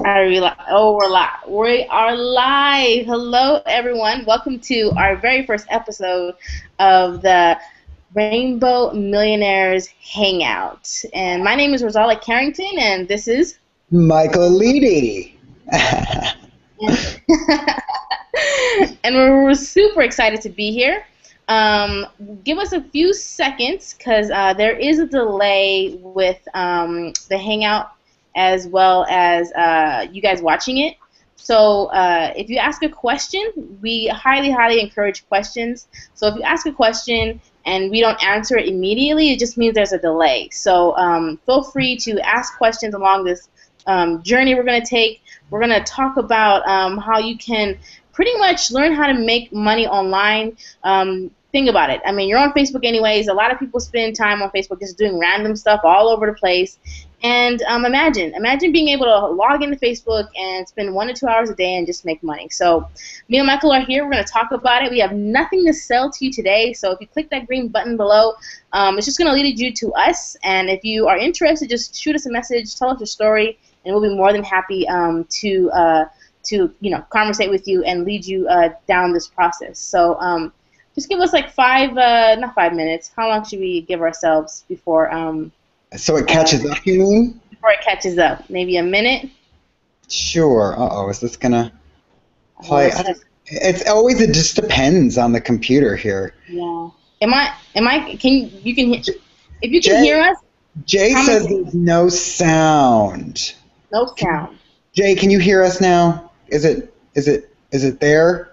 Are we li- Oh, we're live. We are live. Hello, everyone. Welcome to our very first episode of the Rainbow Millionaires Hangout. And my name is Rosala Carrington, and this is. Michael Leedy. And we're super excited to be here. Give us a few seconds because there is a delay with the Hangout as well as you guys watching it. So if you ask a question, we highly, highly encourage questions. So if you ask a question and we don't answer it immediately, it just means there's a delay. So feel free to ask questions along this journey we're going to take. We're going to talk about how you can pretty much learn how to make money online. Think about it. I mean, you're on Facebook anyways. A lot of people spend time on Facebook just doing random stuff all over the place. And imagine being able to log into Facebook and spend 1 to 2 hours a day and just make money. So me and Michael are here. We're going to talk about it. We have nothing to sell to you today. So if you click that green button below, it's just going to lead you to us. And if you are interested, just shoot us a message, tell us your story, and we'll be more than happy to conversate with you and lead you down this process. So just give us like not 5 minutes. How long should we give ourselves before So it catches up, you mean? before it catches up? Maybe a minute? Sure. Uh-oh, is this gonna Well, play? let's just, It's always, it just depends on the computer here. yeah. If you can Jay, hear us, Jay says comment. there's no sound. No sound. Jay, can you hear us now? Is it there?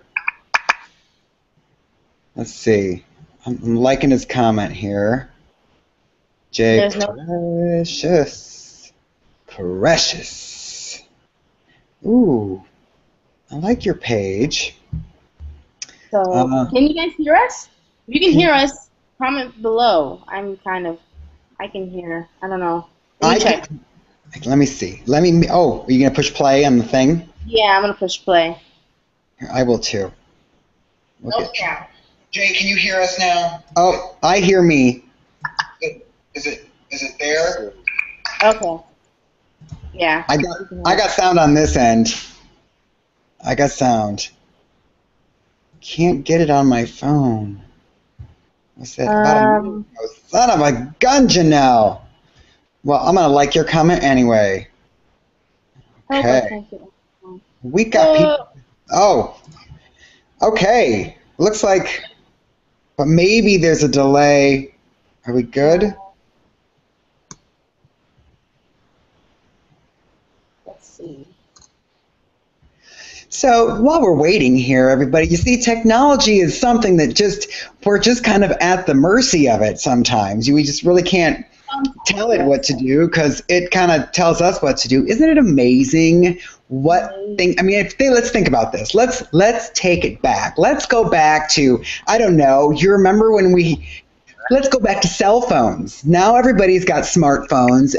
Let's see. I'm liking his comment here. Jay, There's no. precious. Ooh, I like your page. So Uh, can you guys hear us? If you can hear us, comment below. I can hear. I don't know. Let I me check. can, let me see. Oh, are you going to push play on the thing? Yeah, I'm gonna push play. Here, I will too. No Okay. sound. Jay, can you hear us now? Oh, I hear me. Is it there? Okay. Yeah. I got sound on this end. I got sound. Can't get it on my phone. What's that? About a minute Um. ago. Son of a gun, Janelle. Well, I'm gonna like your comment anyway. Oh, Okay. thank you. We got people. Oh, okay. Looks like, but maybe there's a delay. Are we good? Let's see. So while we're waiting here, everybody, you see, technology is something that we're just kind of at the mercy of it sometimes. We just really can't tell it what to do because it kind of tells us what to do. Isn't it amazing I mean, let's think about this. Let's take it back. Let's go back to, I don't know, you remember when let's go back to cell phones. Now everybody's got smartphones,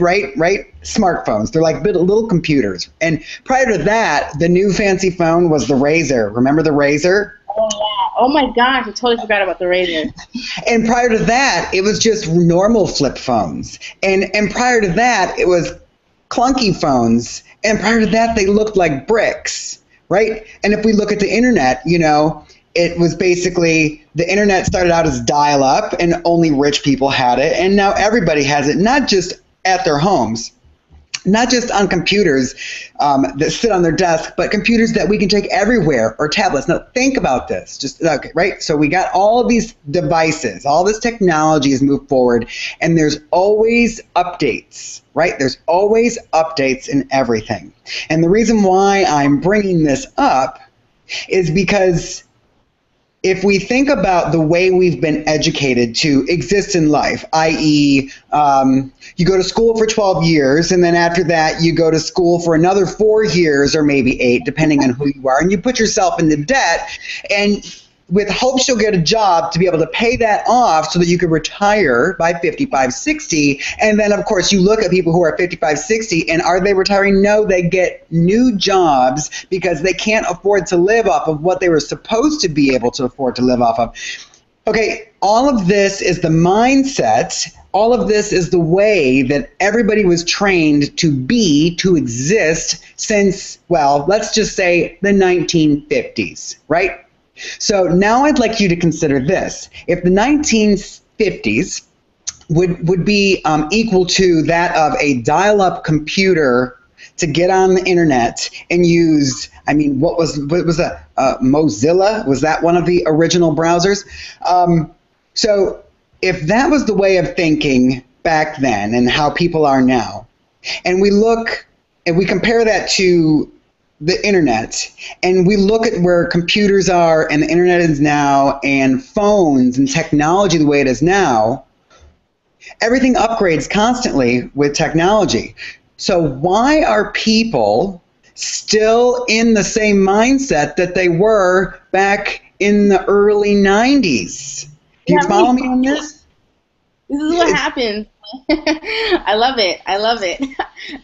right? Smartphones. They're like little computers. And prior to that, the new fancy phone was the Razor. Remember the Razor? Oh yeah. Oh my gosh, I totally forgot about the Razor. And prior to that, it was just normal flip phones. And prior to that, it was clunky phones. And prior to that, they looked like bricks, right? And if we look at the internet, it was basically the internet started out as dial-up and only rich people had it. And now everybody has it, not just at their homes, not just on computers that sit on their desk, but computers that we can take everywhere or tablets. Now think about this, okay, right? So we got all of these devices, all this technology has moved forward, and there's always updates, right? There's always updates in everything. And the reason why I'm bringing this up is because if we think about the way we've been educated to exist in life, i.e., you go to school for 12 years, and then after that, you go to school for another 4 years or maybe 8, depending on who you are, and you put yourself into debt, and with hopes you'll get a job to be able to pay that off so that you could retire by 55, 60. And then, of course, you look at people who are 55, 60, and are they retiring? No, they get new jobs because they can't afford to live off of what they were supposed to be able to afford to live off of. Okay, all of this is the mindset all of this is the way that everybody was trained to be, to exist since, well, let's just say the 1950s, right? So now I'd like you to consider this. If the 1950s would be equal to that of a dial-up computer to get on the internet and use, I mean, what was that? Mozilla? Was that one of the original browsers? So if that was the way of thinking back then and how people are now, and we look and we compare that to the internet, and we look at where computers are and the internet is now, and phones and technology the way it is now, everything upgrades constantly with technology. So why are people still in the same mindset that they were back in the early 90s? Do you follow me on this? This is what happens. I love it. I love it.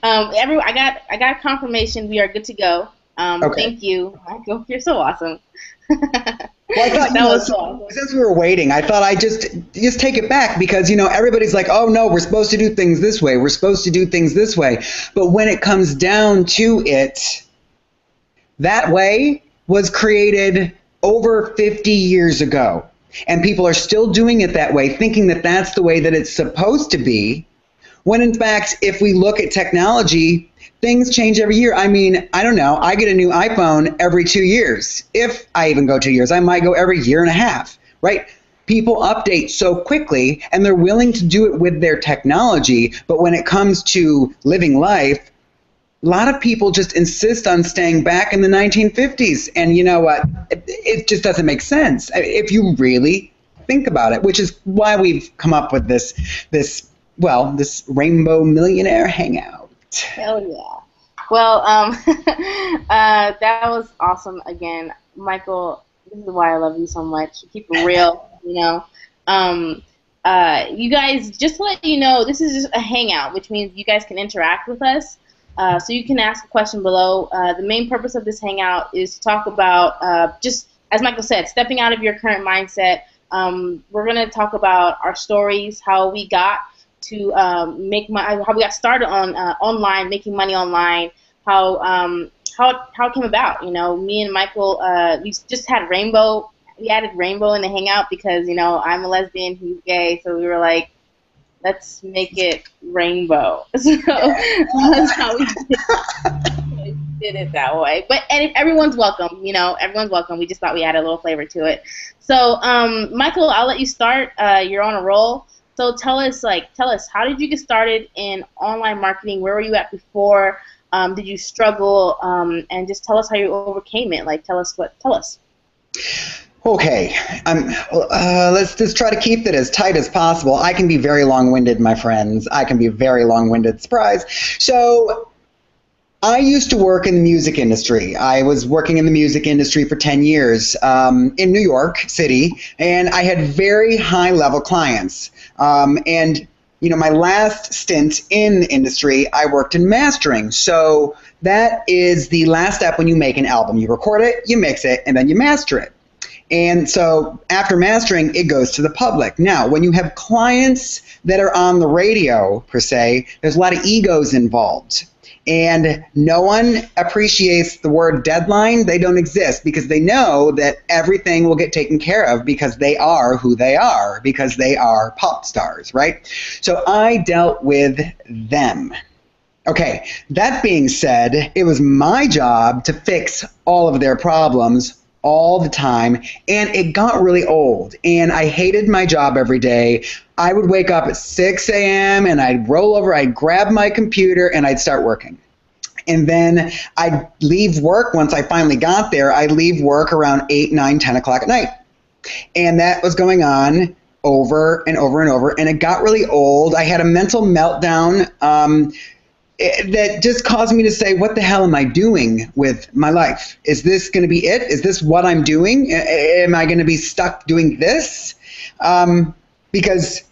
I got confirmation. We are good to go. Okay. Thank you, Michael. You're so awesome. Well, I thought, that was so awesome. Since we were waiting, I thought I'd just take it back because, everybody's like, oh, no, we're supposed to do things this way. We're supposed to do things this way. But when it comes down to it, that way was created over 50 years ago. And people are still doing it that way, thinking that that's the way that it's supposed to be, when in fact, if we look at technology, things change every year. I mean, I don't know. I get a new iPhone every 2 years. If I even go 2 years, I might go every year and a half, right? People update so quickly, and they're willing to do it with their technology. But when it comes to living life, a lot of people just insist on staying back in the 1950s. And you know what? It just doesn't make sense if you really think about it, which is why we've come up with this Rainbow Millionaire Hangout. Hell yeah. Well, that was awesome again. Michael, this is why I love you so much. You keep it real, you guys, just to let you know, this is just a hangout, which means you guys can interact with us. So you can ask a question below. The main purpose of this hangout is to talk about, just as Michael said, stepping out of your current mindset. We're going to talk about our stories, how we got to how we got started on online, making money online, how it came about. Me and Michael, we just had Rainbow. We added Rainbow in the hangout because I'm a lesbian, he's gay, so we were like, let's make it rainbow. So that's how we did it that way. But everyone's welcome, everyone's welcome. We just thought we added a little flavor to it. So, Michael, I'll let you start. You're on a roll. So tell us, how did you get started in online marketing? Where were you at before? Did you struggle? And just tell us how you overcame it. Tell us. Okay, let's just try to keep it as tight as possible. I can be very long-winded, my friends. I can be very long-winded. Surprise. So I used to work in the music industry. I was working in the music industry for 10 years in New York City, and I had very high-level clients. And my last stint in the industry, I worked in mastering. So that is the last step when you make an album. You record it, you mix it, and then you master it. And so after mastering, it goes to the public. Now, when you have clients that are on the radio, per se, there's a lot of egos involved. And no one appreciates the word deadline. They don't exist because they know that everything will get taken care of because they are who they are, because they are pop stars, right? So I dealt with them. Okay, that being said, it was my job to fix all of their problems all the time, and it got really old, and I hated my job every day. I would wake up at 6 a.m. and I'd roll over, I'd grab my computer, and I'd start working. And then I'd leave work. Once I finally got there, I'd leave work around 8, 9, 10 o'clock at night. And that was going on over and over and over, and it got really old. I had a mental meltdown that just caused me to say, what the hell am I doing with my life? Is this going to be it? Is this what I'm doing? Am I going to be stuck doing this? Because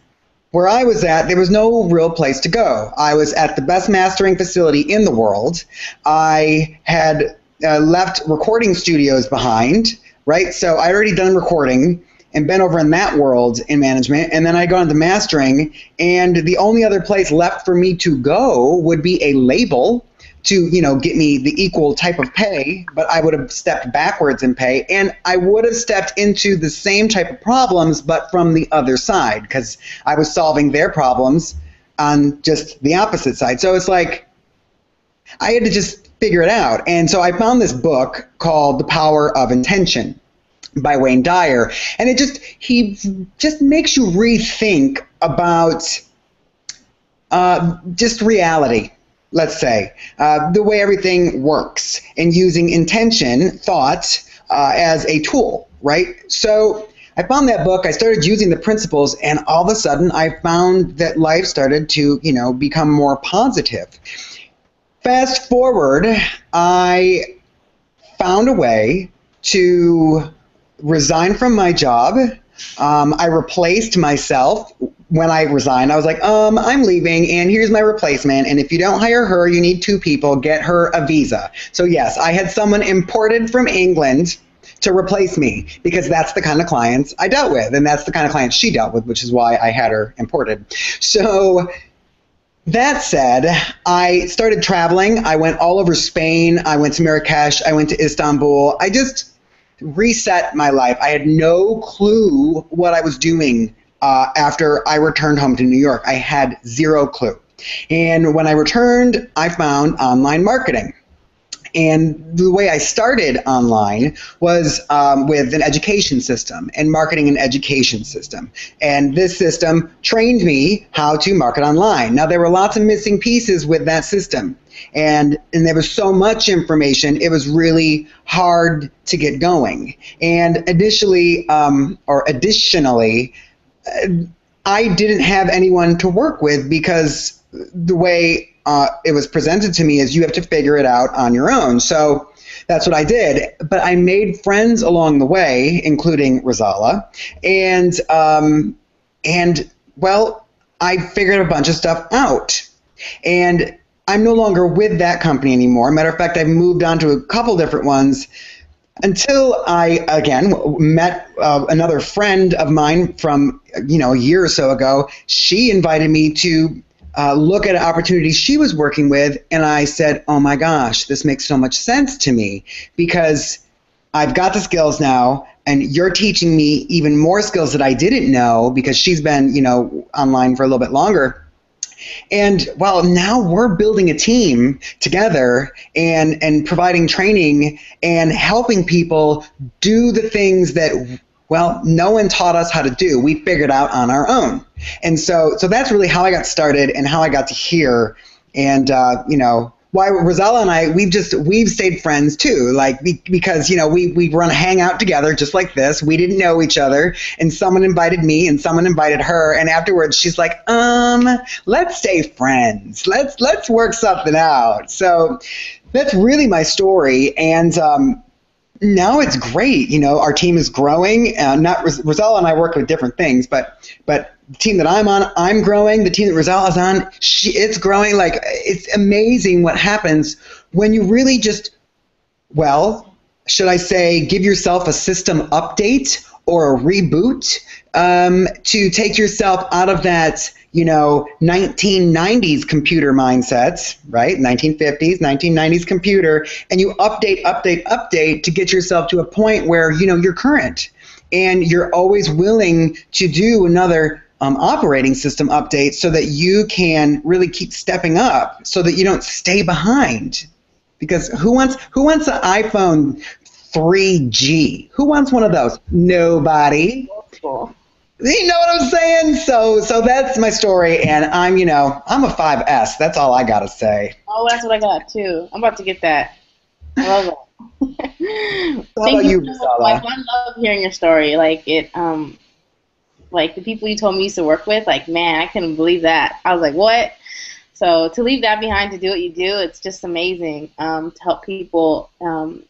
where I was at, there was no real place to go. I was at the best mastering facility in the world. I had left recording studios behind, right? So I'd already done recording, and been over in that world in management, and then I got into mastering, and the only other place left for me to go would be a label to, get me the equal type of pay, but I would have stepped backwards in pay, and I would have stepped into the same type of problems, but from the other side, because I was solving their problems on just the opposite side. So it's like I had to just figure it out. And so I found this book called The Power of Intention by Wayne Dyer, and he just makes you rethink about just reality, let's say, the way everything works, and using intention, thought, as a tool, right? So I found that book, I started using the principles, and all of a sudden I found that life started to, become more positive. Fast forward, I found a way to resign from my job. I replaced myself. When I resigned, I was like, I'm leaving, and here's my replacement, and if you don't hire her, you need 2 people, get her a visa. So yes, I had someone imported from England to replace me, because that's the kind of clients I dealt with, and that's the kind of clients she dealt with, which is why I had her imported. So that said, I started traveling. I went all over Spain. I went to Marrakesh. I went to Istanbul. I just reset my life. I had no clue what I was doing after I returned home to New York. I had zero clue. And when I returned, I found online marketing. And the way I started online was with an education system and marketing and education system. And this system trained me how to market online. Now, there were lots of missing pieces with that system. And there was so much information, it was really hard to get going. And additionally, I didn't have anyone to work with, because the way it was presented to me is you have to figure it out on your own. So that's what I did. But I made friends along the way, including Rosala, and I figured a bunch of stuff out. And I'm no longer with that company anymore. Matter of fact, I've moved on to a couple different ones, until I, again, met another friend of mine from, a year or so ago. She invited me to look at an opportunity she was working with, and I said, oh my gosh, this makes so much sense to me, because I've got the skills now, and you're teaching me even more skills that I didn't know, because she's been, online for a little bit longer. And well, now we're building a team together and providing training and helping people do the things that, well, no one taught us how to do. We figured out on our own. And so that's really how I got started and how I got to here. And, why Rosella and I, we've stayed friends too, because, we run a hangout together just like this. We didn't know each other, and someone invited me and someone invited her. And afterwards she's like, let's stay friends. Let's work something out. So that's really my story. And, now it's great. Our team is growing. Rosella and I work with different things, but the team that I'm on, I'm growing. The team that Rosella is on, it's growing. It's amazing what happens when you really just, should I say, give yourself a system update or a reboot to take yourself out of that, 1990s computer mindset, right? 1950s, 1990s computer, and you update to get yourself to a point where, you're current, and you're always willing to do another operating system update so that you can really keep stepping up, so that you don't stay behind. Because who wants an iPhone 3G? Who wants one of those? Nobody. Cool. You know what I'm saying? So that's my story, and I'm a 5S. That's all I gotta say. Oh, that's what I got too. I'm about to get that. I love it. How about you, Rosala? I love hearing your story. The people you told me you used to work with, man, I couldn't believe that. I was like, what? So to leave that behind to do what you do, it's just amazing to help people. And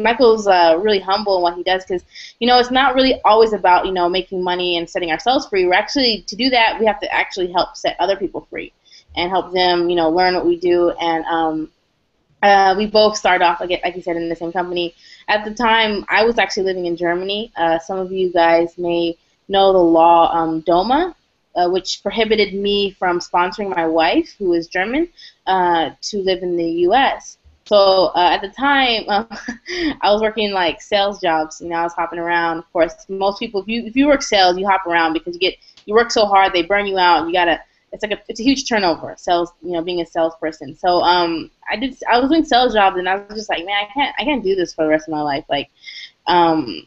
Michael's really humble in what he does, because it's not really always about making money and setting ourselves free. We're actually, to do that, we have to actually help set other people free and help them learn what we do. And we both started off, like you said, in the same company. at the time, I was actually living in Germany. Some of you guys may know the law DOMA, which prohibited me from sponsoring my wife, who is German, to live in the U.S. So at the time, I was working like sales jobs. You know, I was hopping around. Of course, most people, if you work sales, you hop around because you work so hard, they burn you out. And you gotta. It's a huge turnover. Sales, you know, being a salesperson. So I was doing sales jobs, and I was just like, man, I can't do this for the rest of my life. Like, um,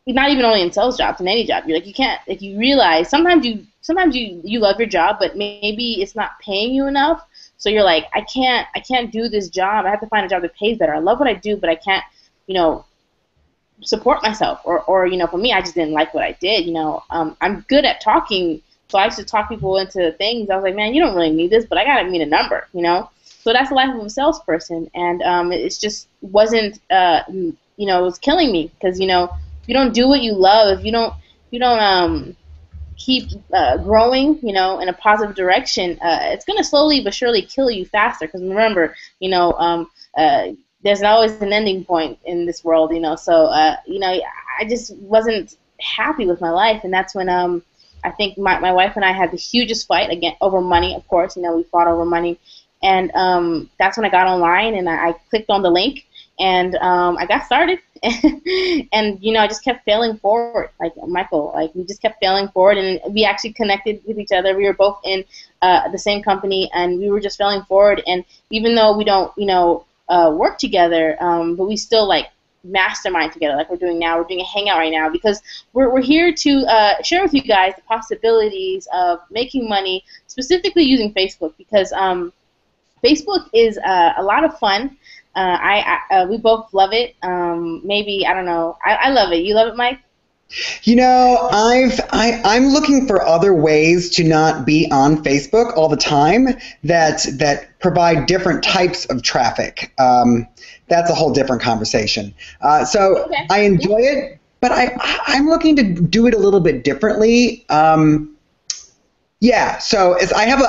not even only in sales jobs, in any job, you're like, you can't. Like, you realize sometimes you love your job, but maybe it's not paying you enough. So you're like, I can't do this job. I have to find a job that pays better. I love what I do, but I can't, you know, support myself. Or you know, for me, I just didn't like what I did. You know, I'm good at talking, so I used to talk people into things. I was like, man, you don't really need this, but I gotta meet a number. You know, so that's the life of a salesperson, and it's just wasn't, you know, it was killing me because you know, if you don't do what you love, if you don't keep growing, you know, in a positive direction, it's going to slowly but surely kill you faster. Because remember, you know, there's always an ending point in this world, you know. So, you know, I just wasn't happy with my life, and that's when I think my wife and I had the hugest fight again over money. Of course, you know, we fought over money, and that's when I got online and I clicked on the link, and I got started. And you know, I just kept failing forward, like Michael. Like we just kept failing forward, and we actually connected with each other. We were both in the same company, and we were just failing forward. And even though we don't, you know, work together, but we still like mastermind together, like we're doing now. We're doing a hangout right now because we're here to share with you guys the possibilities of making money, specifically using Facebook, because Facebook is a lot of fun. We both love it. Maybe I don't know. I love it. You love it, Mike? You know, I'm looking for other ways to not be on Facebook all the time that provide different types of traffic. That's a whole different conversation. So Okay. I enjoy it, but I'm looking to do it a little bit differently. Yeah, so I have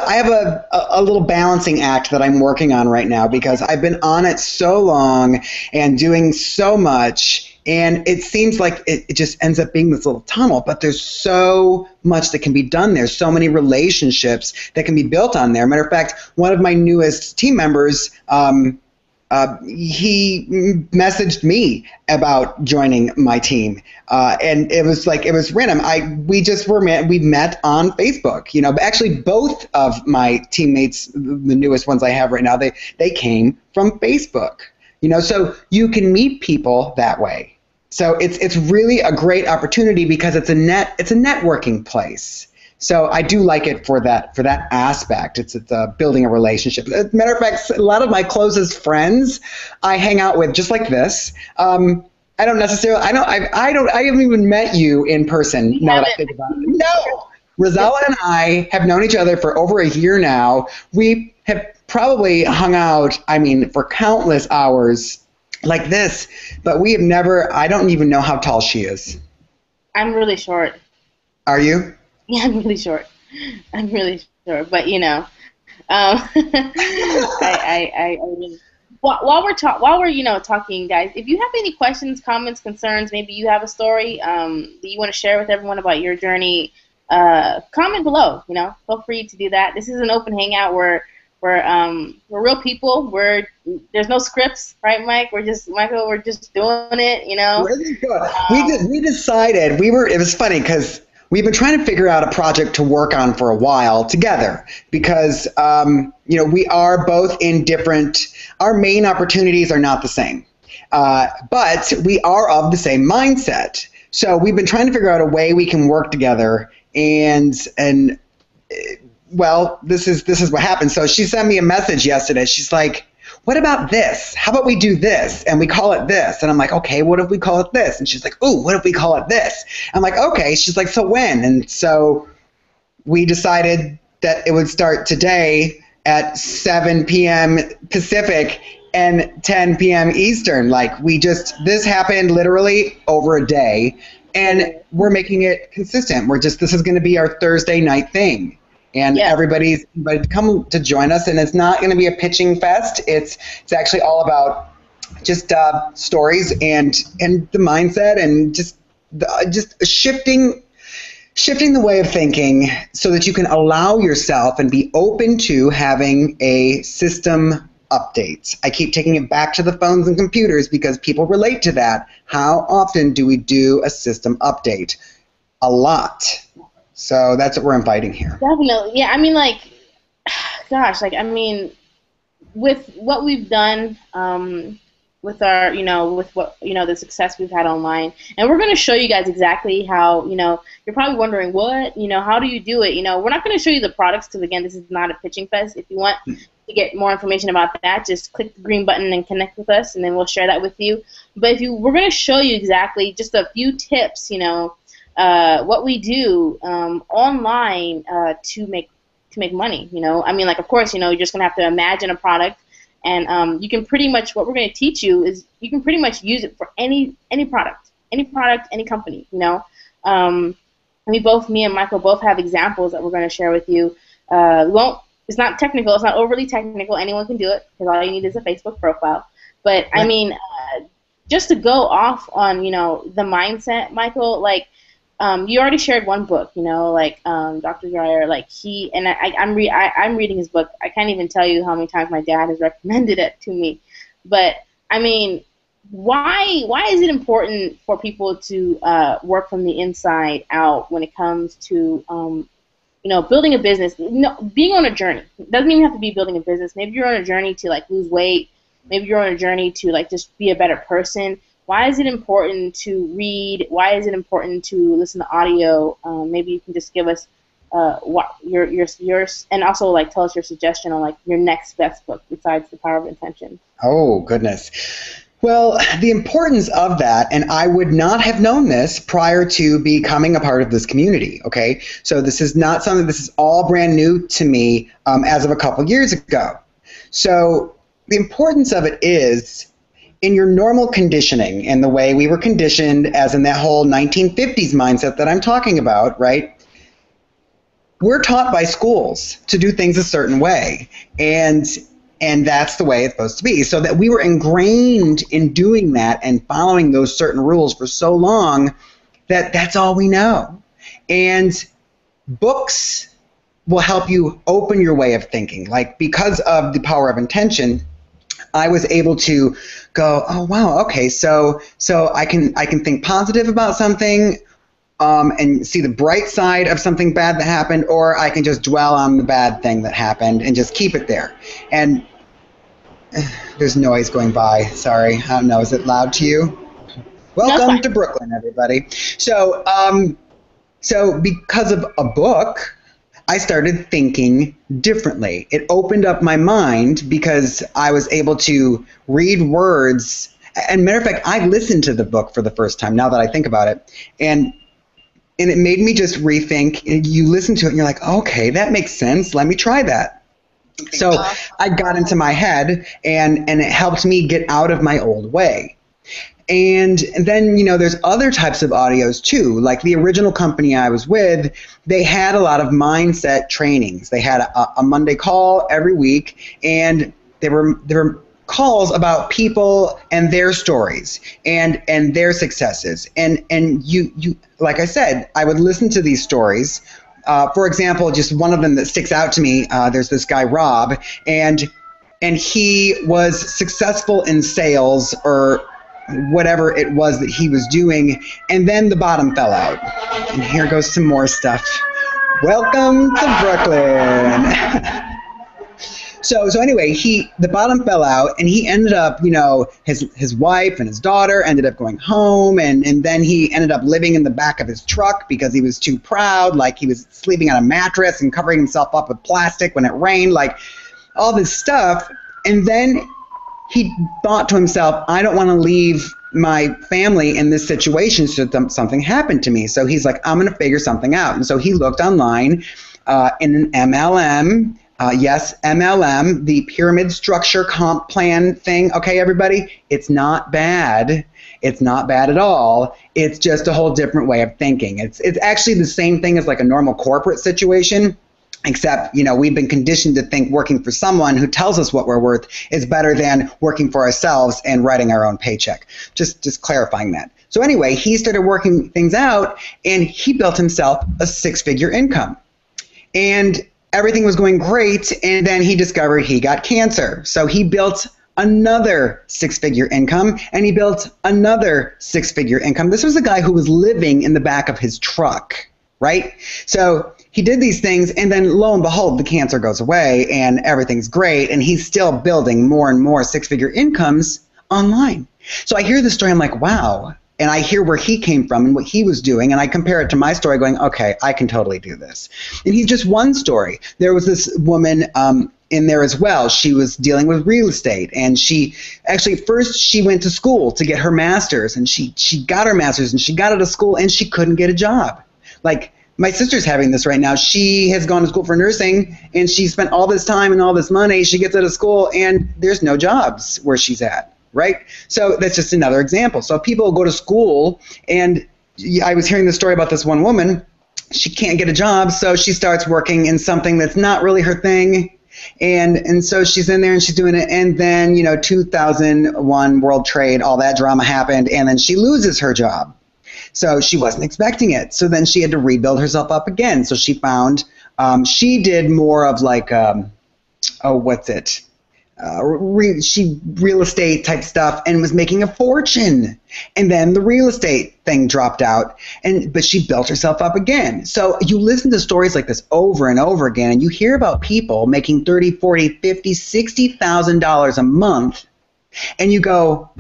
a little balancing act that I'm working on right now because I've been on it so long and doing so much, and it seems like it just ends up being this little tunnel, but there's so much that can be done there, so many relationships that can be built on there. Matter of fact, one of my newest team members, he messaged me about joining my team, and it was random. We met on Facebook, you know. But actually, both of my teammates, the newest ones I have right now, they came from Facebook, you know. So you can meet people that way. So it's really a great opportunity because it's a networking place. So I do like it for that aspect. It's building a relationship. As a matter of fact, a lot of my closest friends I hang out with just like this. I don't necessarily. I haven't even met you in person. Now that I think about it, no. Rosella and I have known each other for over a year now. We have probably hung out, I mean, for countless hours like this, but we have never. I don't even know how tall she is. I'm really short. Are you? Yeah, I'm really short. I'm really short, but you know, I really, while we're you know talking, guys, if you have any questions, comments, concerns, maybe you have a story that you want to share with everyone about your journey, comment below. You know, feel free to do that. This is an open hangout where we're real people. There's no scripts, right, Mike? We're just doing it. You know. We decided it was funny because we've been trying to figure out a project to work on for a while together because, you know, we are both in our main opportunities are not the same, but we are of the same mindset. So we've been trying to figure out a way we can work together and well, this is what happened. So she sent me a message yesterday. She's like, what about this? How about we do this and we call it this? And I'm like, okay, what if we call it this? And she's like, ooh, what if we call it this? I'm like, okay. She's like, so when? And so we decided that it would start today at 7 p.m. Pacific and 10 p.m. Eastern. Like this happened literally over a day and we're making it consistent. This is going to be our Thursday night thing. And everybody's invited to come to join us, and it's not going to be a pitching fest. It's actually all about just stories and the mindset and just shifting the way of thinking so that you can allow yourself and be open to having a system update. I keep taking it back to the phones and computers because people relate to that. How often do we do a system update? A lot. So that's what we're inviting here. Definitely. Yeah, I mean, like, gosh, like, I mean, with what we've done, with our, with what, the success we've had online, and we're going to show you guys exactly how, you're probably wondering, what, how do you do it? We're not going to show you the products because, again, this is not a pitching fest. If you want to get more information about that, just click the green button and connect with us, and then we'll share that with you. But we're going to show you exactly just a few tips, what we do online to make money. I mean, like, of course, you're just gonna have to imagine a product, and you can pretty much, what we're going to teach you is you can pretty much use it for any product, any company. Me and Michael both have examples that we're going to share with you. It's not technical. It's not overly technical. Anyone can do it because all you need is a Facebook profile. But I mean, just to go off on the mindset, Michael, like. You already shared one book, like Dr. Dreyer, like I'm reading his book. I can't even tell you how many times my dad has recommended it to me. But I mean, why is it important for people to work from the inside out when it comes to building a business? Being on a journey. It doesn't even have to be building a business. Maybe you're on a journey to like lose weight. Maybe you're on a journey to like just be a better person. Why is it important to read? Why is it important to listen to audio? Maybe you can just give us what yours, and also like tell us your suggestion on like your next best book besides The Power of Intention. Oh, goodness. Well, the importance of that, and I would not have known this prior to becoming a part of this community, okay? So this is not something, this is all brand new to me as of a couple years ago. So the importance of it is, in your normal conditioning and the way we were conditioned as in that whole 1950s mindset that I'm talking about, right? We're taught by schools to do things a certain way. And that's the way it's supposed to be. So that we were ingrained in doing that and following those certain rules for so long that that's all we know. And books will help you open your way of thinking. Like, because of The Power of Intention, I was able to go, oh wow, okay, so I can think positive about something, and see the bright side of something bad that happened, or I can just dwell on the bad thing that happened and just keep it there. And there's noise going by. Sorry, I don't know. Is it loud to you? Welcome to Brooklyn, everybody. So because of a book, I started thinking differently. It opened up my mind because I was able to read words. And matter of fact, I listened to the book for the first time, now that I think about it. And it made me just rethink. And you listen to it and you're like, okay, that makes sense. Let me try that. So I got into my head, and it helped me get out of my old way. And then, there's other types of audios too. Like the original company I was with, they had a lot of mindset trainings. They had a Monday call every week, and there were calls about people and their stories and their successes. And you like I said, I would listen to these stories. For example, just one of them that sticks out to me, there's this guy, Rob, and he was successful in sales or whatever it was that he was doing, and then the bottom fell out. And here goes some more stuff. Welcome to Brooklyn. So anyway, the bottom fell out, and he ended up, his wife and his daughter ended up going home, and then he ended up living in the back of his truck because he was too proud, like he was sleeping on a mattress and covering himself up with plastic when it rained, like all this stuff. And then he thought to himself, I don't want to leave my family in this situation should something happen to me. So he's like, I'm going to figure something out. And so he looked online in an MLM. Yes, MLM, the pyramid structure comp plan thing. Okay, everybody, it's not bad. It's not bad at all. It's just a whole different way of thinking. It's actually the same thing as like a normal corporate situation. Except, we've been conditioned to think working for someone who tells us what we're worth is better than working for ourselves and writing our own paycheck. Just clarifying that. So anyway, he started working things out, and he built himself a six-figure income. And everything was going great, and then he discovered he got cancer. So he built another six-figure income, and he built another six-figure income. This was a guy who was living in the back of his truck, right? So he did these things, and then lo and behold, the cancer goes away, and everything's great, and he's still building more and more six-figure incomes online. So I hear this story, I'm like, wow. And I hear where he came from and what he was doing, and I compare it to my story going, okay, I can totally do this. And he's just one story. There was this woman in there as well. She was dealing with real estate, and she actually first she went to school to get her master's, and she got her master's, and she got out of school, and she couldn't get a job. Like, my sister's having this right now. She has gone to school for nursing, and she spent all this time and all this money. She gets out of school, and there's no jobs where she's at. Right? So that's just another example. So people go to school, and I was hearing the story about this one woman. She can't get a job, so she starts working in something that's not really her thing. And so she's in there and she's doing it. And then, 2001 World Trade, all that drama happened, and then she loses her job. So she wasn't expecting it. So then she had to rebuild herself up again. So she found, she did more of like, real estate type stuff, and was making a fortune. And then the real estate thing dropped out, but she built herself up again. So you listen to stories like this over and over again, and you hear about people making $30,000, $40,000, $50,000, $60,000 a month, and you go,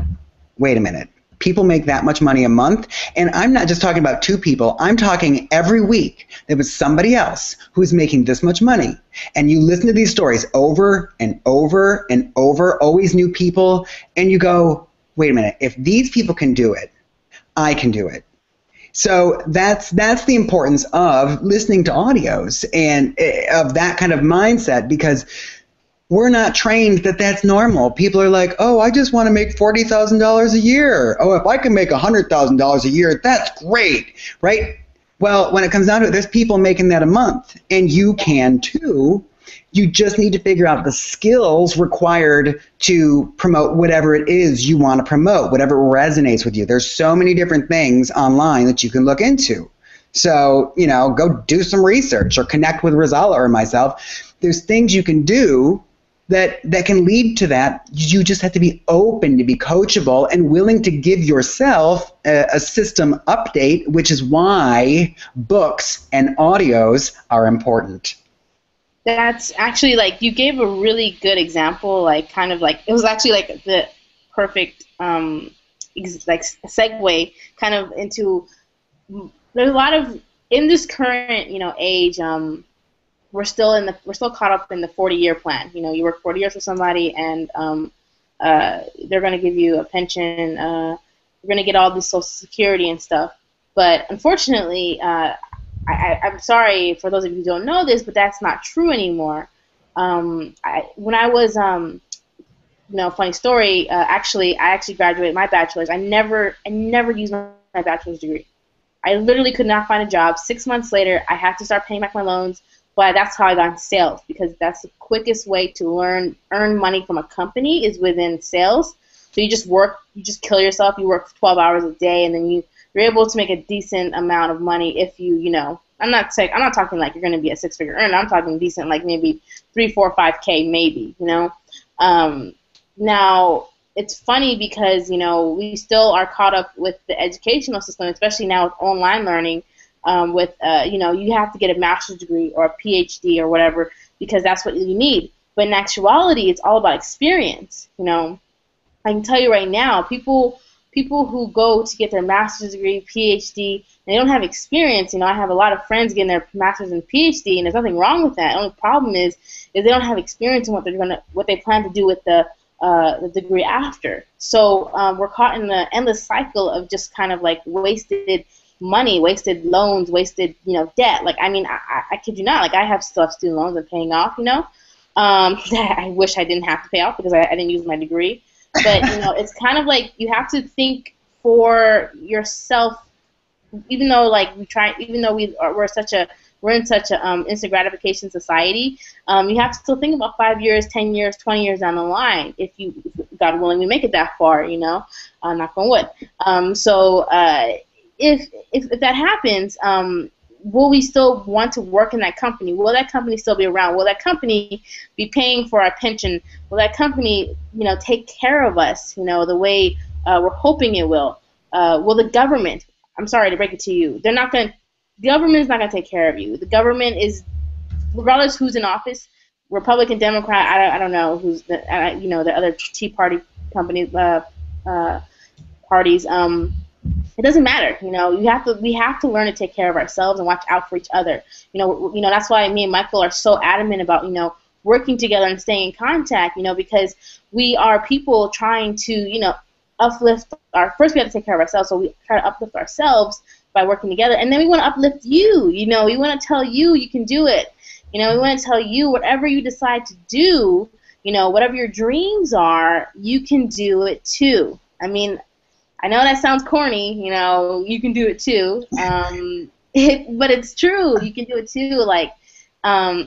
wait a minute. People make that much money a month? And I'm not just talking about two people. I'm talking every week there was somebody else who's making this much money. And you listen to these stories over and over and over, always new people, and you go, wait a minute, if these people can do it, I can do it. So that's the importance of listening to audios and of that kind of mindset, because we're not trained that that's normal. People are like, oh, I just want to make $40,000 a year. Oh, if I can make $100,000 a year, that's great, right? Well, when it comes down to it, there's people making that a month, and you can too. You just need to figure out the skills required to promote whatever it is you want to promote, whatever resonates with you. There's so many different things online that you can look into. So, go do some research or connect with Rosala or myself. There's things you can do that can lead to that. You just have to be open to be coachable and willing to give yourself a system update, which is why books and audios are important. That's actually, like, you gave a really good example, like, kind of like, it was actually like the perfect segue kind of into, there's a lot of, in this current, age, we're still caught up in the 40-year plan. You work 40 years for somebody, and they're going to give you a pension. You're going to get all this Social Security and stuff. But unfortunately, I'm sorry for those of you who don't know this, but that's not true anymore. When I was, funny story. I actually graduated my bachelor's. I never used my bachelor's degree. I literally could not find a job. 6 months later, I had to start paying back my loans. But that's how I got into sales, because that's the quickest way to earn money from a company is within sales. So you just kill yourself. You work 12 hours a day, and then you're able to make a decent amount of money if I'm not talking like you're going to be a six-figure earner. I'm talking decent, like maybe 3, 4, 5K maybe. Now it's funny because we still are caught up with the educational system, especially now with online learning. You have to get a master's degree or a PhD or whatever, because that's what you need. But in actuality, it's all about experience. I can tell you right now, people who go to get their master's degree, PhD, and they don't have experience. I have a lot of friends getting their master's and PhD, and there's nothing wrong with that. The only problem is they don't have experience in what they plan to do with the degree after. So we're caught in the endless cycle of just kind of like wasted money, wasted loans, wasted debt. Like, I kid you not, like, I still have student loans I'm paying off, that I wish I didn't have to pay off because I didn't use my degree. But it's kind of like you have to think for yourself, even though we're we're in such a instant gratification society. You have to still think about 5 years, 10 years, 20 years down the line if God willing, we make it that far, knock on wood. If that happens, will we still want to work in that company? Will that company still be around? Will that company be paying for our pension? Will that company, take care of us, the way we're hoping it will? Will the government? I'm sorry to break it to you. The government is not going to take care of you. The government is, regardless who's in office, Republican, Democrat. I don't know who's the other Tea Party companies, parties. It doesn't matter. We have to learn to take care of ourselves and watch out for each other. That's why me and Michael are so adamant about working together and staying in contact. Because we are people trying to uplift first we have to take care of ourselves, so we try to uplift ourselves by working together, and then we want to uplift you. We want to tell you can do it. We want to tell you whatever you decide to do, whatever your dreams are, you can do it too. I mean, I know that sounds corny, you can do it too, but it's true. You can do it too.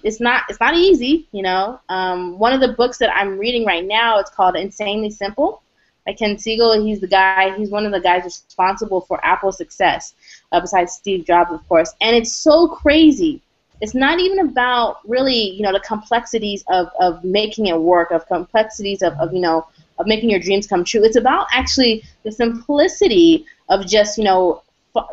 It's not easy, One of the books that I'm reading right now, it's called Insanely Simple by Ken Siegel. He's one of the guys responsible for Apple's success, besides Steve Jobs, of course. And it's so crazy. It's not even about really, the complexities of making it work, of complexities of making your dreams come true. It's about actually the simplicity of just,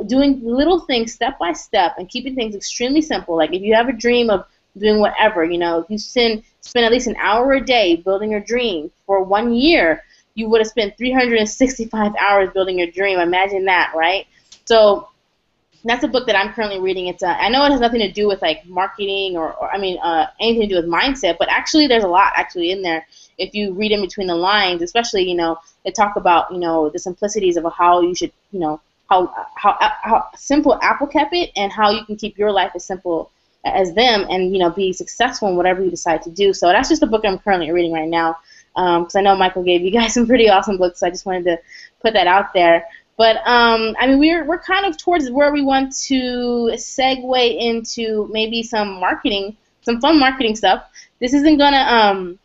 doing little things step by step and keeping things extremely simple. Like if you have a dream of doing whatever, if you spend at least an hour a day building your dream for 1 year, you would have spent 365 hours building your dream. Imagine that, right? So that's a book that I'm currently reading. It's I know it has nothing to do with like marketing or anything to do with mindset, but actually there's a lot actually in there. If you read in between the lines, especially, they talk about, the simplicities of how you should, how simple Apple kept it and how you can keep your life as simple as them and, be successful in whatever you decide to do. So that's just the book I'm currently reading right now, because I know Michael gave you guys some pretty awesome books, so I just wanted to put that out there. But, we're kind of towards where we want to segue into maybe some fun marketing stuff. This isn't going to,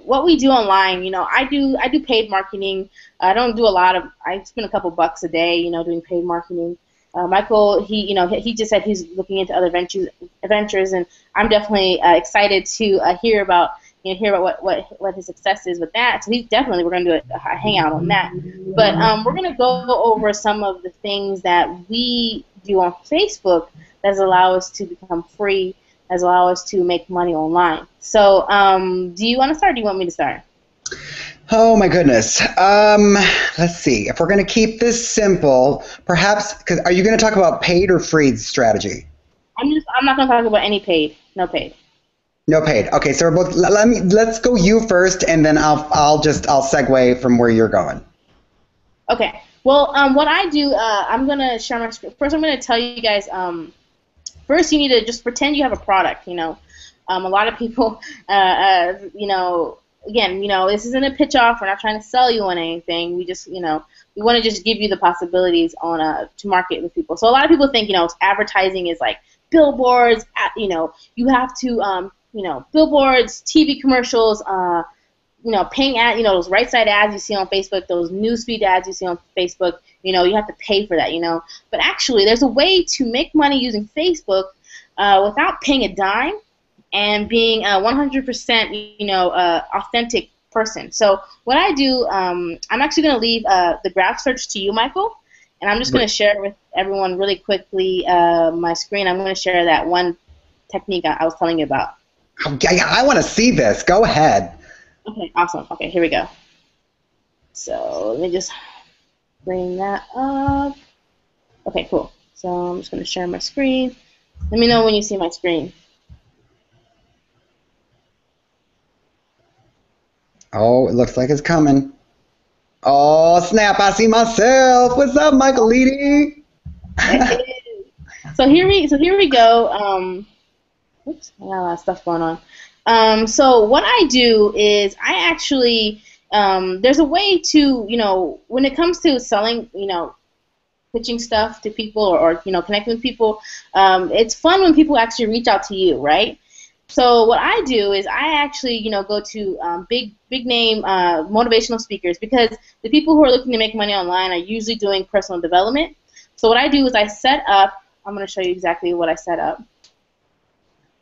what we do online, I do paid marketing. I don't do a lot of, I spend a couple bucks a day, doing paid marketing. Michael, he just said he's looking into other ventures, and I'm definitely excited to hear about what his success is with that. So we're going to do a hangout on that. But we're going to go over some of the things that we do on Facebook that allow us to become free, as allow us to make money online. So do you want to start or do you want me to start? Oh my goodness. Let's see. If we're going to keep this simple, perhaps, are you going to talk about paid or free strategy? I'm not going to talk about any paid. No paid. No paid. Okay, so we're both, let's go you first, and then I'll segue from where you're going. Okay. Well, what I do, I'm going to share my screen. First, I'm going to tell you guys, first you need to just pretend you have a product, A lot of people, again, this isn't a pitch off. We're not trying to sell you on anything. We just, we want to just give you the possibilities on to market with people. So a lot of people think, advertising is like billboards. You have to, billboards, TV commercials, paying ad, those right side ads you see on Facebook, those newsfeed ads you see on Facebook. You have to pay for that. But actually, there's a way to make money using Facebook without paying a dime and being a 100%, authentic person. So what I do, I'm actually going to leave the graph search to you, Michael, and I'm just going to share with everyone really quickly my screen. I'm going to share that one technique I was telling you about. I want to see this. Go ahead. Okay, awesome. Okay, here we go. So let me just bring that up. Okay, cool. So I'm just going to share my screen. Let me know when you see my screen. Oh, it looks like it's coming. Oh, snap, I see myself. What's up, Michael Leedy? So here we go. Oops, I got a lot of stuff going on. So what I do is I actually, there's a way to, when it comes to selling, pitching stuff to people or connecting with people, it's fun when people actually reach out to you, right? So what I do is I actually, go to big name motivational speakers, because the people who are looking to make money online are usually doing personal development. So what I do is I set up. I'm going to show you exactly what I set up.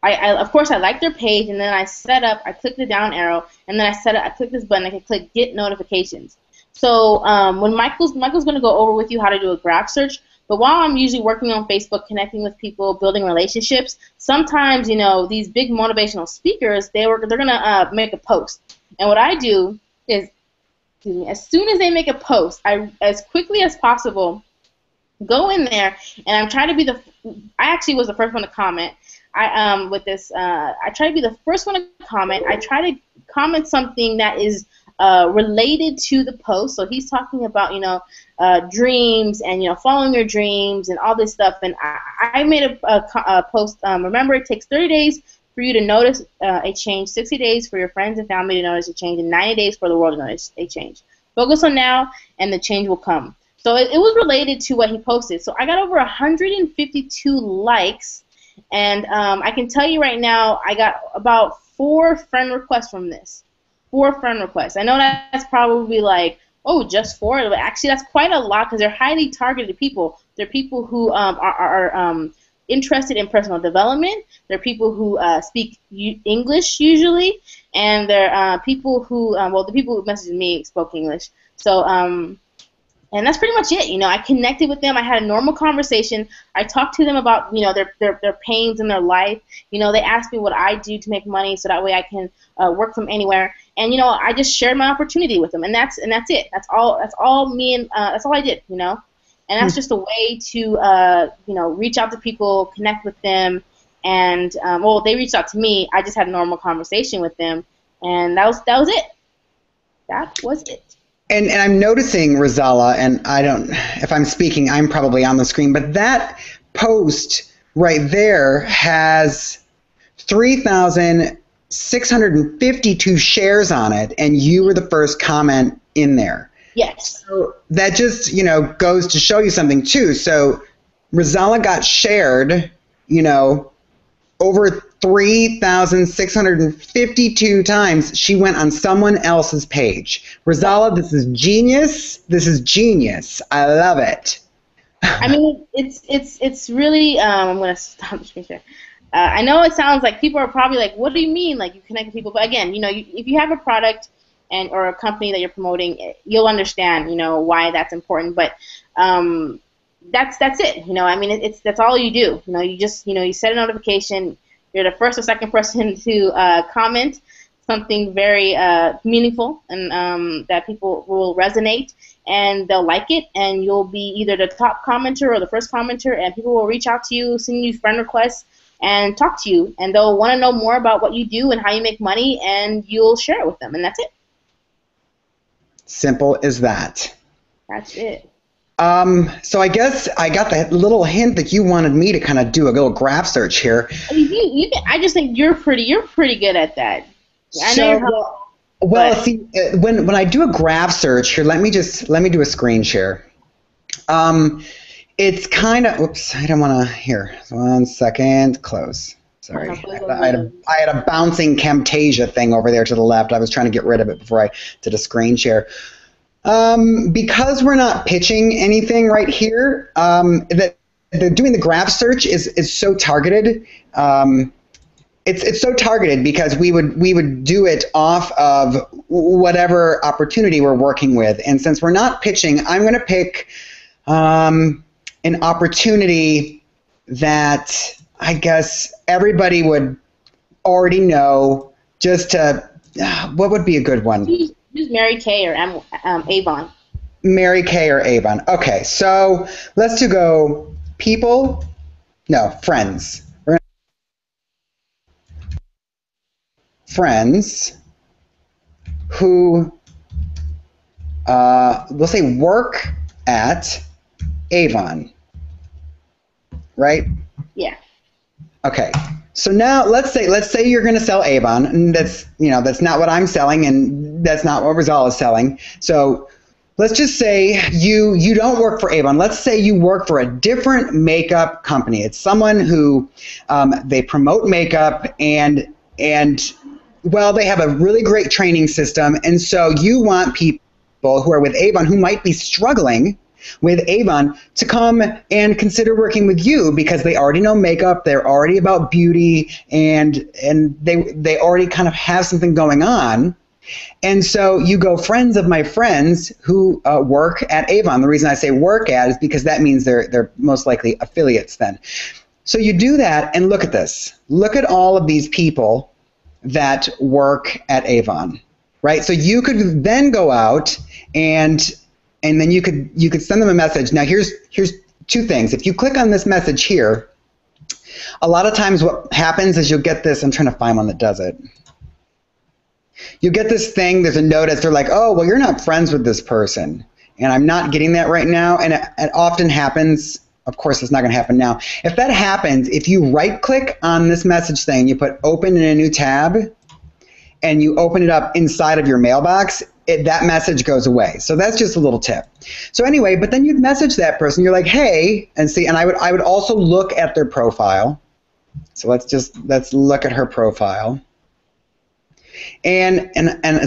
Of course, I like their page, and then I set up. I click the down arrow, and then I click this button. I can click Get Notifications. So when Michael's going to go over with you how to do a graph search. But while I'm usually working on Facebook, connecting with people, building relationships, sometimes, these big motivational speakers, they're going to make a post. And what I do is, as soon as they make a post, I, as quickly as possible, go in there, and I'm trying to be I actually was the first one to comment. I try to be the first one to comment. I try to comment something that is related to the post. So he's talking about, dreams and, following your dreams and all this stuff. And I made a post, remember, it takes 30 days for you to notice a change, 60 days for your friends and family to notice a change, and 90 days for the world to notice a change. Focus on now, and the change will come. So it was related to what he posted. So I got over 152 likes, and I can tell you right now, I got about 4 friend requests from this. 4 friend requests. I know that's probably like, oh, just 4, but actually that's quite a lot, because they're highly targeted people. They're people who are interested in personal development. They're people who speak English usually, and they're people who, the people who messaged me spoke English. So, and that's pretty much it. I connected with them. I had a normal conversation. I talked to them about, their pains in their life. They asked me what I do to make money, so that way I can work from anywhere. And I just shared my opportunity with them, and that's it. That's all I did. And that's just a way to reach out to people, connect with them, and they reached out to me. I just had a normal conversation with them, and that was it. That was it. And I'm noticing, Rosella, and if I'm speaking, I'm probably on the screen, but that post right there has 3,652 shares on it, and you were the first comment in there. Yes. So that just, goes to show you something too. So Rosella got shared, over 3,652 times. She went on someone else's page. Rosella, this is genius. This is genius. I love it. I mean, it's really. I'm gonna stop the screen share. I know it sounds like people are probably like, "What do you mean? Like you connect with people?" But again, if you have a product or a company that you're promoting, you'll understand, why that's important. But that's it. I mean, that's all you do. You just you set a notification. You're the first or second person to comment something very meaningful, and that people will resonate, and they'll like it, and you'll be either the top commenter or the first commenter, and people will reach out to you, send you friend requests, and talk to you, and they'll want to know more about what you do and how you make money, and you'll share it with them, and that's it. Simple as that. That's it. So I guess I got that little hint that you wanted me to kind of do a little graph search here. I just think you're pretty good at that. I know see, when I do a graph search here, let me do a screen share. It's kind of, oops, I don't want to, here, 1 second, close. Sorry, I had a bouncing Camtasia thing over there to the left. I was trying to get rid of it before I did a screen share. Because we're not pitching anything right here, doing the graph search is so targeted. It's so targeted because we would do it off of whatever opportunity we're working with. And since we're not pitching, I'm going to pick an opportunity that I guess everybody would already know. Just to, what would be a good one? Use Mary Kay or Avon. Mary Kay or Avon. Okay, so let's go friends. Friends who, we'll say work at Avon, right? Yeah. Okay. So now let's say you're going to sell Avon, and that's not what I'm selling, and that's not what Rosal is selling. So let's just say you don't work for Avon. Let's say you work for a different makeup company. It's someone who they promote makeup and well, they have a really great training system, and so you want people who are with Avon who might be struggling with Avon to come and consider working with you because they already know makeup, they're already about beauty, and they already kind of have something going on. And so you go, friends of my friends who work at Avon. The reason I say work at is because that means they're most likely affiliates then. So you do that, and look at this. Look at all of these people that work at Avon, right? So you could then go out and then you could send them a message. Now here's two things. If you click on this message here, a lot of times what happens is you'll get this. I'm trying to find one that does it. You get this thing, there's a notice, they're like, oh, well, you're not friends with this person. And I'm not getting that right now. And it often happens. Of course, it's not going to happen now. If that happens, if you right-click on this message thing, you put open in a new tab, and you open it up inside of your mailbox, that message goes away. So that's just a little tip. So anyway, but then you'd message that person. You're like, hey, and see, and I would also look at their profile. So let's look at her profile. And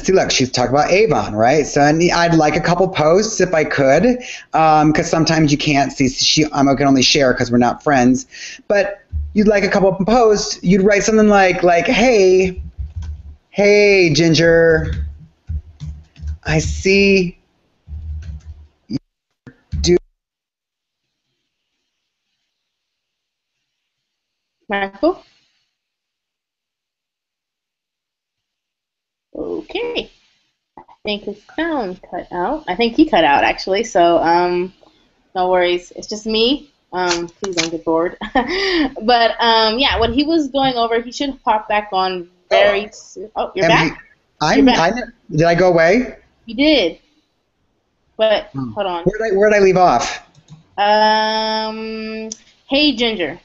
see, look, she's talking about Avon, right? So I'd like a couple posts if I could, because sometimes you can't see. I can only share because we're not friends. But you'd like a couple of posts. You'd write something like, hey, Ginger, I see you do. Michael? Okay. I think his sound cut out. I think he cut out, actually. So, no worries. It's just me. Please don't get bored. But, yeah, what he was going over, he should pop back on very soon. Oh, you're back? You're back. Did I go away? You did. But, hold on. Where'd I leave off? Hey, Ginger.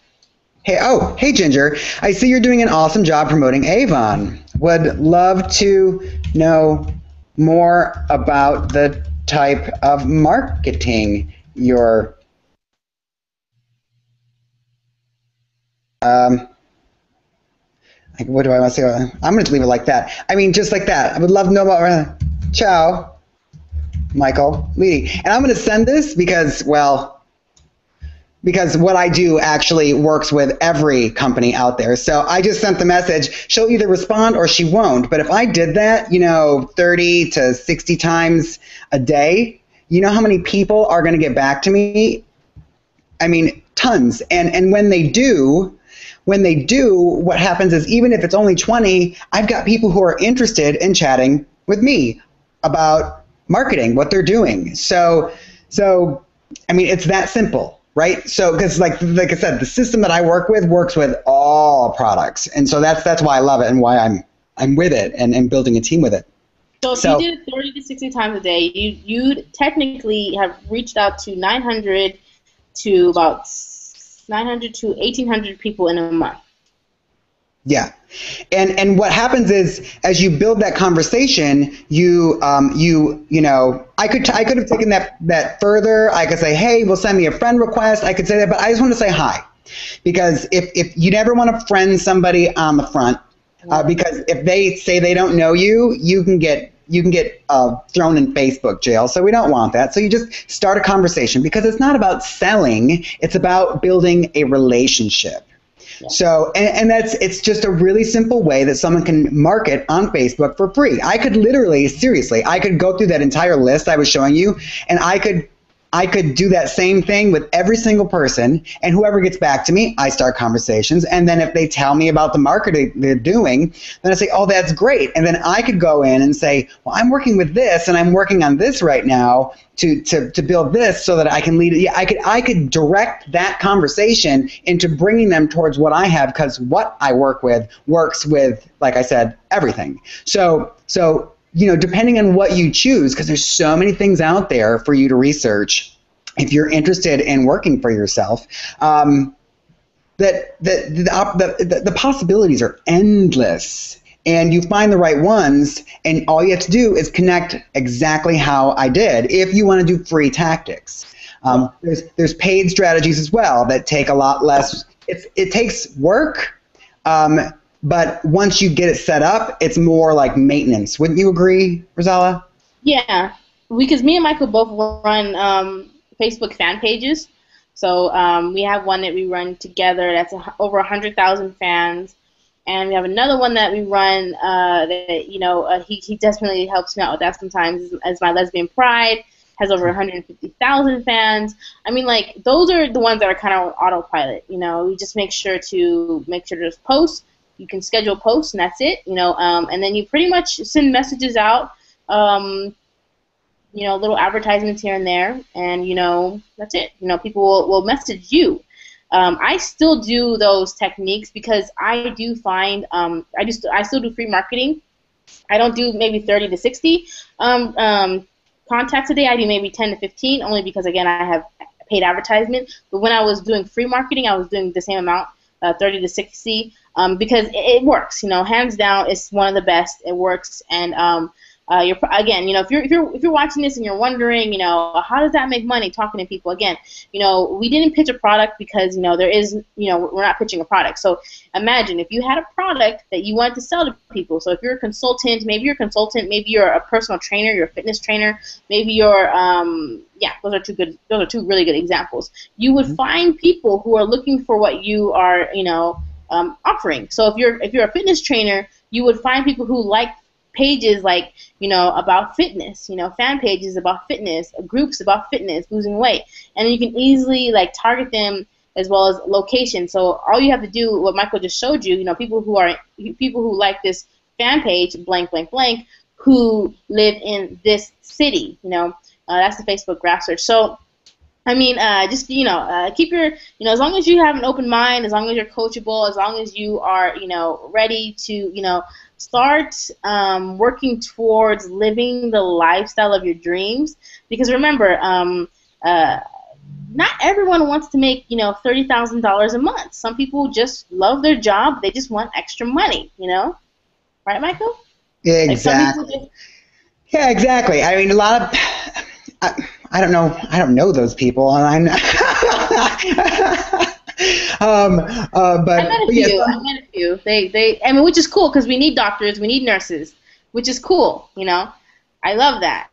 Hey, Ginger. I see you're doing an awesome job promoting Avon. Would love to know more about the type of marketing you're what do I want to say? I'm going to leave it like that. I mean, just like that. I would love to know about ciao, Michael, Lee. And I'm going to send this because what I do actually works with every company out there. So I just sent the message. She'll either respond or she won't. But if I did that, 30 to 60 times a day, you know how many people are going to get back to me? I mean, tons. And when they do, what happens is even if it's only 20, I've got people who are interested in chatting with me about marketing, what they're doing. So I mean, it's that simple. Right? So, because like I said, the system that I work with works with all products, and so that's why I love it and why I'm with it and building a team with it. So if you did it 30 to 60 times a day, you'd technically have reached out to 900 to 1,800 people in a month. Yeah. And what happens is, as you build that conversation, I could have taken that further. I could say, hey, well, send me a friend request. I could say that, but I just want to say hi, because if you never want to friend somebody on the front, because if they say they don't know you, you can get thrown in Facebook jail. So we don't want that. So you just start a conversation, because it's not about selling. It's about building a relationship. Yeah. So, and it's just a really simple way that someone can market on Facebook for free. I could literally, seriously, I could go through that entire list I was showing you, and I could do that same thing with every single person, and whoever gets back to me, I start conversations. And then if they tell me about the marketing they're doing, then I say, oh, that's great. And then I could go in and say, well, I'm working with this, and I'm working on this right now to build this so that I can lead it. Yeah, I could direct that conversation into bringing them towards what I have, because what I work with works with, like I said, everything. So depending on what you choose, because there's so many things out there for you to research if you're interested in working for yourself, that the possibilities are endless. and you find the right ones, and all you have to do is connect exactly how I did if you want to do free tactics. There's paid strategies as well that take a lot less. It takes work, but once you get it set up, it's more like maintenance. Wouldn't you agree, Rosella? Yeah, because me and Michael both run Facebook fan pages. So we have one that we run together that's over 100,000 fans, and we have another one that we run that he definitely helps me out with that sometimes as my lesbian pride has over 150,000 fans. I mean, like, those are the ones that are kind of autopilot. We just make sure there's posts. You can schedule posts, and that's it. And then you pretty much send messages out. Little advertisements here and there, and that's it. People will message you. I still do those techniques because I do find I still do free marketing. I don't do maybe 30 to 60 contacts a day. I do maybe 10 to 15, only because, again, I have paid advertisement. But when I was doing free marketing, I was doing the same amount, 30 to 60, because it works. Hands down, it's one of the best. It works, and if you're watching this and you're wondering, how does that make money talking to people? Again, we didn't pitch a product because, we're not pitching a product. So imagine if you had a product that you wanted to sell to people. So if you're a consultant, maybe you're a personal trainer, you're a fitness trainer, maybe you're, those are two really good examples. You would find people who are looking for what you are, offering. So if you're a fitness trainer, you would find people who like pages like, about fitness, fan pages about fitness, groups about fitness, losing weight. And you can easily, like, target them as well as location. So all you have to do, what Michael just showed you, people who like this fan page, blank, blank, blank, who live in this city, that's the Facebook graph search. So, I mean, keep your, as long as you have an open mind, as long as you're coachable, as long as you are, ready to, start working towards living the lifestyle of your dreams. Because remember, not everyone wants to make, $30,000 a month. Some people just love their job. They just want extra money, Right, Michael? Exactly. Yeah, exactly. I mean, a lot of... I don't know. I don't know those people, and I'm not. But I met a few. I mean, which is cool because we need doctors, we need nurses, which is cool. I love that.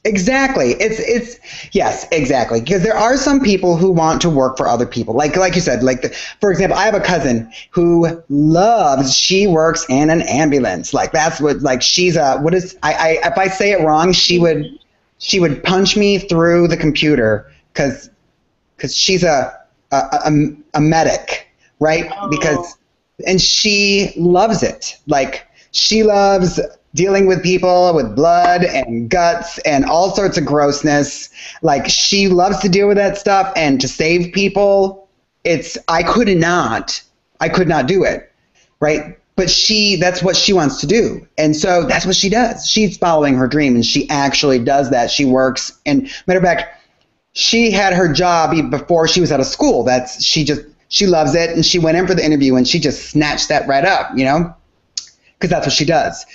Exactly. It's yes, exactly. Because there are some people who want to work for other people. Like you said, for example, I have a cousin who she works in an ambulance. Like, that's what, like, she's if I say it wrong, she would punch me through the computer because she's a medic, right? Oh. And she loves it. Like, she loves dealing with people with blood and guts and all sorts of grossness. Like, she loves to deal with that stuff and to save people. I could not do it, right? But that's what she wants to do. And so that's what she does. She's following her dream, and she actually does that. She works. And matter of fact, she had her job even before she was out of school. She loves it. And she went in for the interview, and she just snatched that right up, because that's what she does.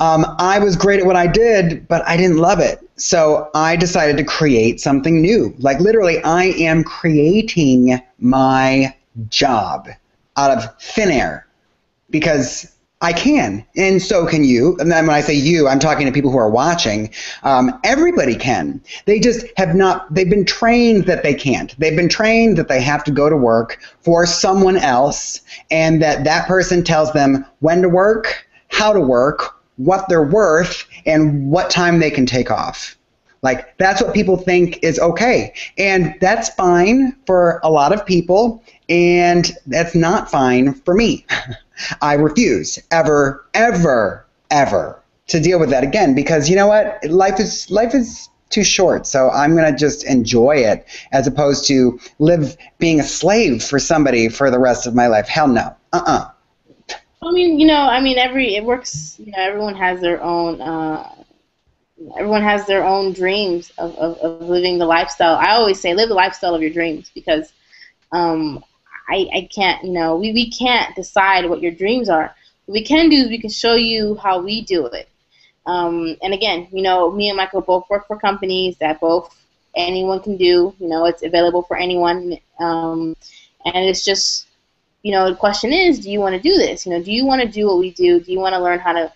I was great at what I did, but I didn't love it. So I decided to create something new. Like, literally, I am creating my job out of thin air. Because I can, and so can you. And then when I say you, I'm talking to people who are watching. Everybody can. They just have not, they've been trained that they can't. They've been trained that they have to go to work for someone else, and that person tells them when to work, how to work, what they're worth, and what time they can take off. Like, that's what people think is okay. And that's fine for a lot of people, and that's not fine for me. I refuse ever, ever, ever to deal with that again, because you know what? Life is too short, so I'm going to just enjoy it as opposed to live being a slave for somebody for the rest of my life. Hell no. I mean, it works, everyone has their own dreams of living the lifestyle. I always say live the lifestyle of your dreams, because I can't, we can't decide what your dreams are. what we can do is we can show you how we do it. And again, me and Michael both work for companies that both anyone can do. It's available for anyone. And it's just, the question is, do you want to do this? Do you want to do what we do? Do you want to learn how to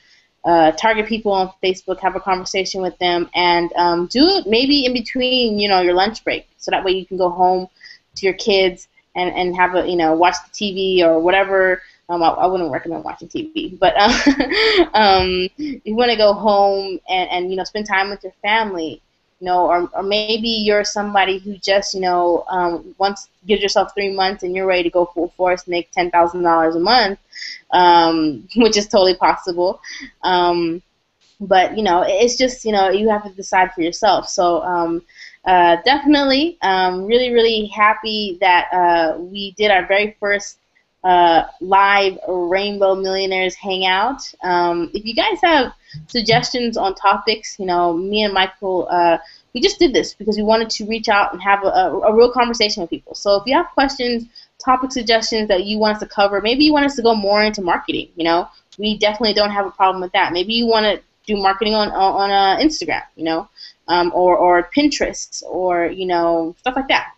target people on Facebook, have a conversation with them, and do it maybe in between, your lunch break, so that way you can go home to your kids and have watch the TV or whatever. I wouldn't recommend watching TV, but you want to go home and spend time with your family, or maybe you're somebody who just once gives yourself 3 months and you're ready to go full force, make $10,000 a month, which is totally possible. But it's just you have to decide for yourself. So definitely, really, really happy that we did our very first live Rainbow Millionaires Hangout. If you guys have suggestions on topics, me and Michael, we just did this because we wanted to reach out and have a real conversation with people. So if you have questions, topic suggestions that you want us to cover, maybe you want us to go more into marketing, we definitely don't have a problem with that. Maybe you want to do marketing on Instagram, or Pinterest, or stuff like that.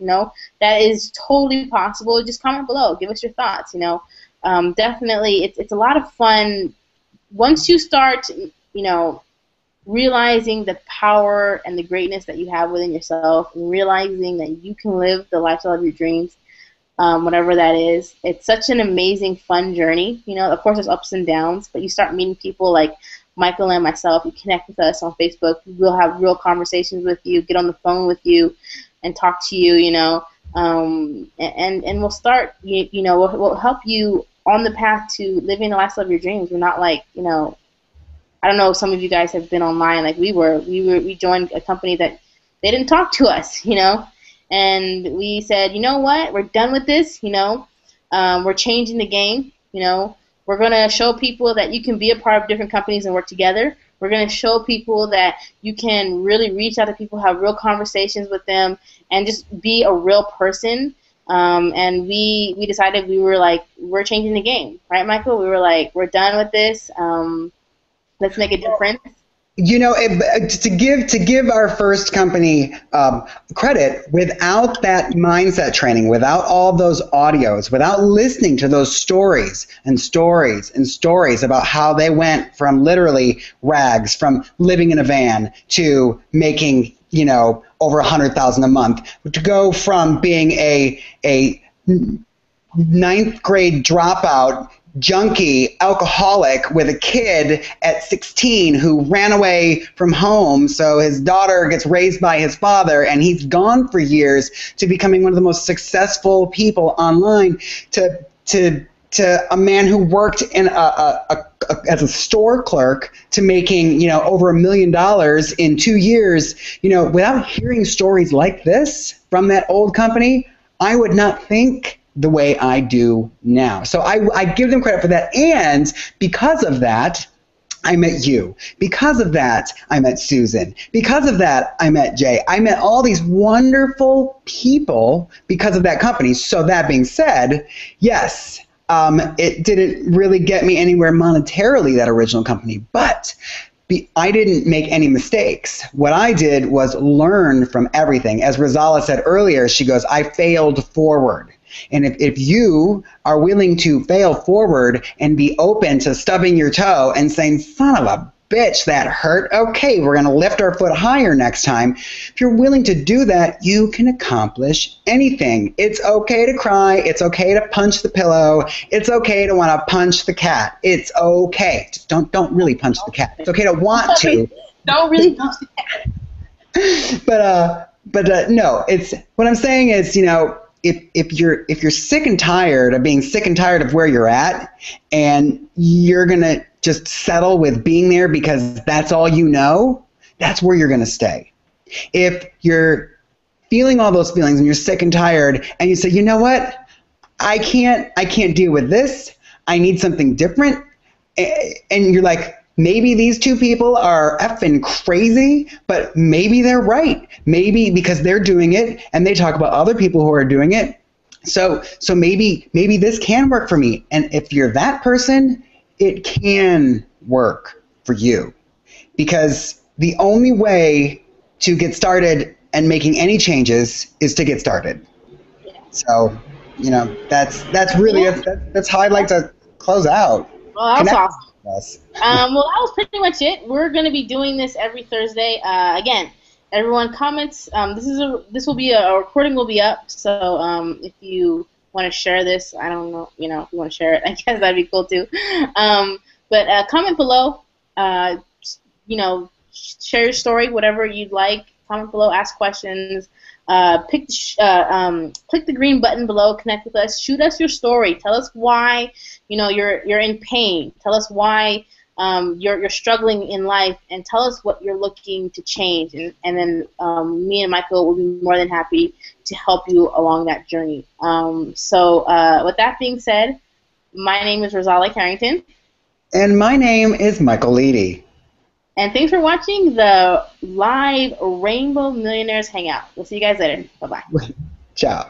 That is totally possible. Just comment below, give us your thoughts. Definitely, it's a lot of fun once you start, realizing the power and the greatness that you have within yourself, and realizing that you can live the lifestyle of your dreams, whatever that is. It's such an amazing, fun journey. Of course, there's ups and downs, but you start meeting people like Michael and myself. You connect with us on Facebook. We'll have real conversations with you, get on the phone with you, and talk to you. And we'll start. We'll help you on the path to living the lifestyle of your dreams. We're not like I don't know if some of you guys have been online like we were. We joined a company that they didn't talk to us, and we said, you know what, we're done with this, we're changing the game, we're going to show people that you can be a part of different companies and work together. We're going to show people that you can really reach out to people, have real conversations with them, and just be a real person. And we decided we're changing the game, right, Michael? We were like, we're done with this. Let's make a difference. To give our first company credit, without that mindset training, without all those audios, without listening to those stories and stories and stories about how they went from literally rags, from living in a van to making over $100,000 a month, to go from being a ninth grade dropout junkie, alcoholic with a kid at 16 who ran away from home, so his daughter gets raised by his father and he's gone for years, to becoming one of the most successful people online, to a man who worked in as a store clerk, to making over $1 million in 2 years. Without hearing stories like this from that old company, I would not think the way I do now. So I give them credit for that. And because of that, I met you. Because of that, I met Susan. Because of that, I met Jay. I met all these wonderful people because of that company. So that being said, yes, it didn't really get me anywhere monetarily, that original company, but I didn't make any mistakes. What I did was learn from everything. As Rosala said earlier, she goes, I failed forward. And if you are willing to fail forward and be open to stubbing your toe and saying, son of a bitch, that hurt, okay, we're going to lift our foot higher next time. If you're willing to do that, you can accomplish anything. It's okay to cry. It's okay to punch the pillow. It's okay to want to punch the cat. It's okay. Just don't really punch the cat. It's okay to want to. Don't really punch the cat. But no, it's what I'm saying is, if you're sick and tired of being sick and tired of where you're at, and you're gonna just settle with being there because that's all you know, that's where you're gonna stay. If you're feeling all those feelings and you're sick and tired, and you say, you know what, I can't deal with this, I need something different, and you're like, maybe these two people are effing crazy, but maybe they're right. Maybe because they're doing it and they talk about other people who are doing it. So maybe this can work for me. And if you're that person, it can work for you, because the only way to get started and making any changes is to get started. Yeah. So, that's really Yeah. that's how I'd like to close out. Well, that was Connect awesome. with us. Well, that was pretty much it. We're going to be doing this every Thursday. Again, everyone comments. This will be a recording will be up. So if you want to share this, I don't know, if you want to share it, I guess that'd be cool too. But comment below. Uh, share your story, whatever you'd like. Comment below, ask questions. Click the green button below. Connect with us. Shoot us your story. Tell us why you're in pain. Tell us why you're struggling in life, and tell us what you're looking to change. And then me and Michael will be more than happy to help you along that journey. So with that being said, my name is Rosala Carrington. And my name is Michael Leedy. And thanks for watching the live Rainbow Millionaires Hangout. We'll see you guys later. Bye-bye. Ciao.